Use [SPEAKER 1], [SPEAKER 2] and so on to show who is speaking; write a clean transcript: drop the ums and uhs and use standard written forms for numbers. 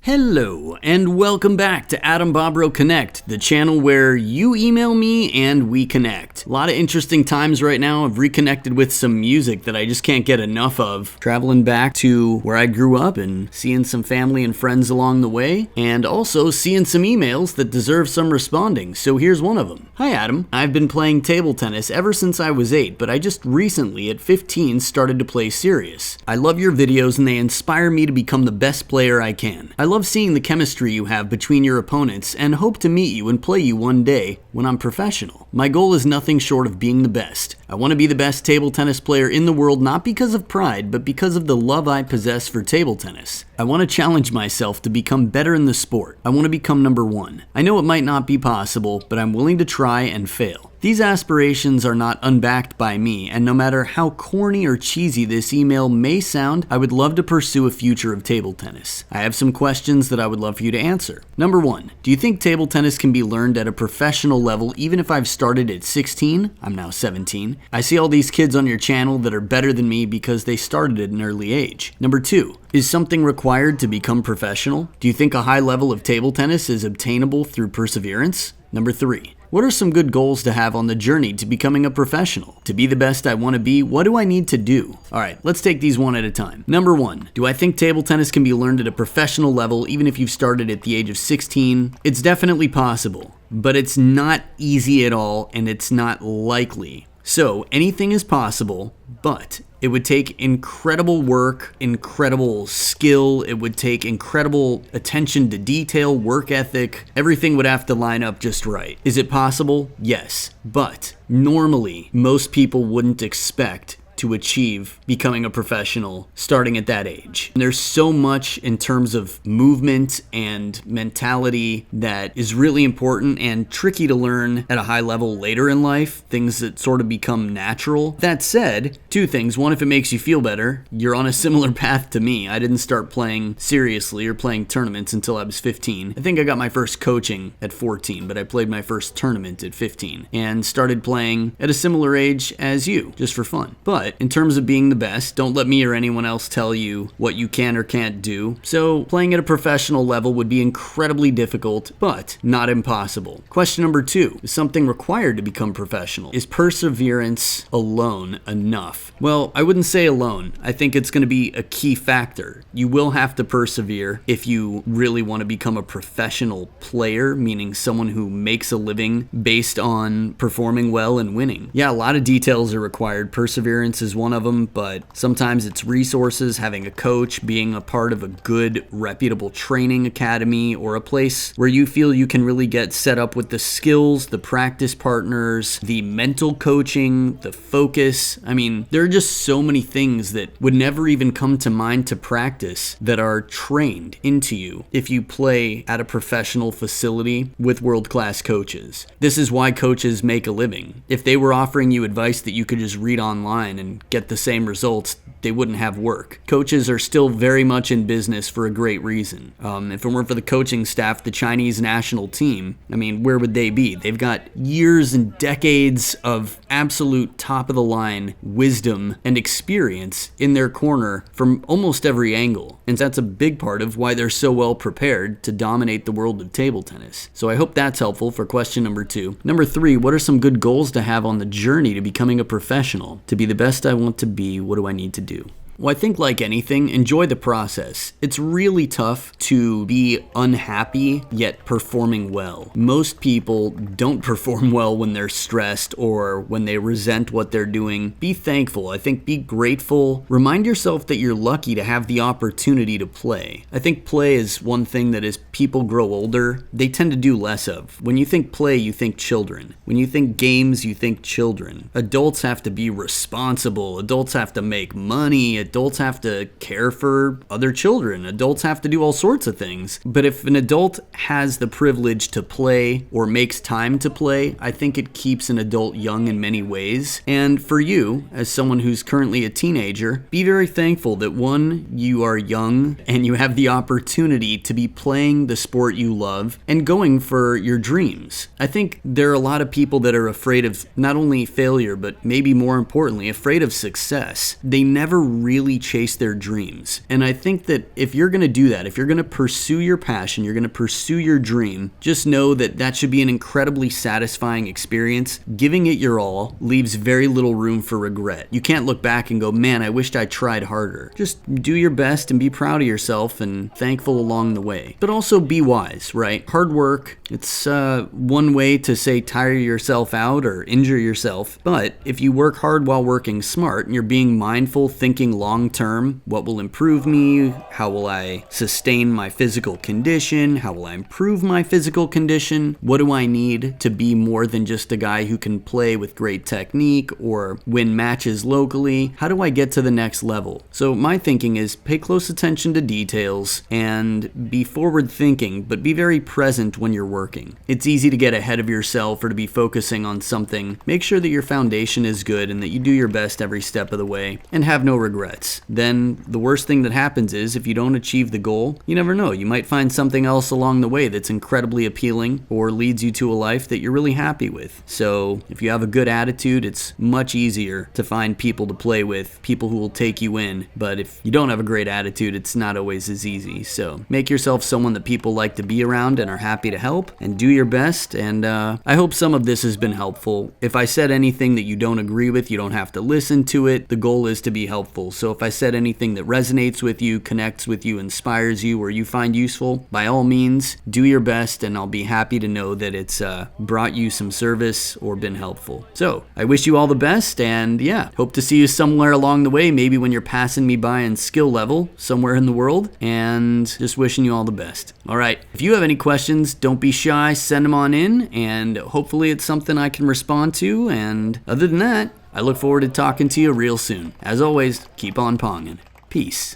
[SPEAKER 1] Hello, and welcome back to AdamBobrowConnect, the channel where you email me and we connect. A lot of interesting times right now. I've reconnected with some music that I just can't get enough of. Traveling back to where I grew up and seeing some family and friends along the way, and also seeing some emails that deserve some responding. So here's one of them. Hi Adam, I've been playing table tennis ever since I was 8, but I just recently at 15 started to play serious. I love your videos and they inspire me to become the best player I can. I love seeing the chemistry you have between your opponents and hope to meet you and play you one day when I'm professional. My goal is nothing short of being the best. I want to be the best table tennis player in the world, not because of pride, but because of the love I possess for table tennis. I want to challenge myself to become better in the sport. I want to become number one. I know it might not be possible, but I'm willing to try and fail. These aspirations are not unbacked by me, and no matter how corny or cheesy this email may sound, I would love to pursue a future of table tennis. I have some questions that I would love for you to answer. Number 1, do you think table tennis can be learned at a professional level even if I've started at 16? I'm now 17. I see all these kids on your channel that are better than me because they started at an early age. Number 2, is something required to become professional? Do you think a high level of table tennis is obtainable through perseverance? Number 3, what are some good goals to have on the journey to becoming a professional? To be the best I want to be, what do I need to do? Alright, let's take these one at a time. Number 1, do I think table tennis can be learned at a professional level even if you've started at the age of 16? It's definitely possible, but it's not easy at all and it's not likely. So anything is possible, but it would take incredible work, incredible skill, it would take incredible attention to detail, work ethic. Everything would have to line up just right. Is it possible? Yes. But normally, most people wouldn't expect to achieve becoming a professional starting at that age. And there's so much in terms of movement and mentality that is really important and tricky to learn at a high level later in life, things that sort of become natural. That said, 2 things. One, if it makes you feel better, you're on a similar path to me. I didn't start playing seriously or playing tournaments until I was 15. I think I got my first coaching at 14, but I played my first tournament at 15 and started playing at a similar age as you, just for fun. But in terms of being the best, don't let me or anyone else tell you what you can or can't do. So playing at a professional level would be incredibly difficult, but not impossible. Question number 2, is something required to become professional? Is perseverance alone enough? Well, I wouldn't say alone. I think it's going to be a key factor. You will have to persevere if you really want to become a professional player, meaning someone who makes a living based on performing well and winning. Yeah, a lot of details are required. Perseverance is one of them, but sometimes it's resources, having a coach, being a part of a good, reputable training academy, or a place where you feel you can really get set up with the skills, the practice partners, the mental coaching, the focus. I mean, there are just so many things that would never even come to mind to practice that are trained into you if you play at a professional facility with world-class coaches. This is why coaches make a living. If they were offering you advice that you could just read online and get the same results, they wouldn't have work. Coaches are still very much in business for a great reason. If it weren't for the coaching staff, the Chinese national team, I mean, where would they be? They've got years and decades of absolute top-of-the-line wisdom and experience in their corner from almost every angle. And that's a big part of why they're so well prepared to dominate the world of table tennis. So I hope that's helpful for question number 2. Number 3, what are some good goals to have on the journey to becoming a professional? To be the best I want to be, what do I need to do? Well, I think like anything, enjoy the process. It's really tough to be unhappy yet performing well. Most people don't perform well when they're stressed or when they resent what they're doing. Be thankful. I think be grateful. Remind yourself that you're lucky to have the opportunity to play. I think play is one thing that as people grow older, they tend to do less of. When you think play, you think children. When you think games, you think children. Adults have to be responsible. Adults have to make money. Adults have to care for other children. Adults have to do all sorts of things. But if an adult has the privilege to play or makes time to play, I think it keeps an adult young in many ways. And for you, as someone who's currently a teenager, be very thankful that 1, you are young and you have the opportunity to be playing the sport you love and going for your dreams. I think there are a lot of people that are afraid of not only failure, but maybe more importantly, afraid of success. They never really really chase their dreams. And I think that if you're going to do that, if you're going to pursue your passion, you're going to pursue your dream, just know that that should be an incredibly satisfying experience. Giving it your all leaves very little room for regret. You can't look back and go, man, I wished I tried harder. Just do your best and be proud of yourself and thankful along the way. But also be wise, right? Hard work, it's one way to say tire yourself out or injure yourself. But if you work hard while working smart and you're being mindful, thinking long term, what will improve me? How will I sustain my physical condition? How will I improve my physical condition? What do I need to be more than just a guy who can play with great technique or win matches locally? How do I get to the next level? So my thinking is pay close attention to details and be forward thinking, but be very present when you're working. It's easy to get ahead of yourself or to be focusing on something. Make sure that your foundation is good and that you do your best every step of the way and have no regrets. Then the worst thing that happens is if you don't achieve the goal, you never know. You might find something else along the way that's incredibly appealing or leads you to a life that you're really happy with. So if you have a good attitude, it's much easier to find people to play with, people who will take you in. But if you don't have a great attitude, it's not always as easy. So make yourself someone that people like to be around and are happy to help, and do your best. And I hope some of this has been helpful. If I said anything that you don't agree with, you don't have to listen to it. The goal is to be helpful. So if I said anything that resonates with you, connects with you, inspires you, or you find useful, by all means, do your best, and I'll be happy to know that it's brought you some service or been helpful. So I wish you all the best, and yeah, hope to see you somewhere along the way, maybe when you're passing me by in skill level somewhere in the world, and just wishing you all the best. All right, if you have any questions, don't be shy, send them on in, and hopefully it's something I can respond to. And other than that, I look forward to talking to you real soon. As always, keep on ponging. Peace.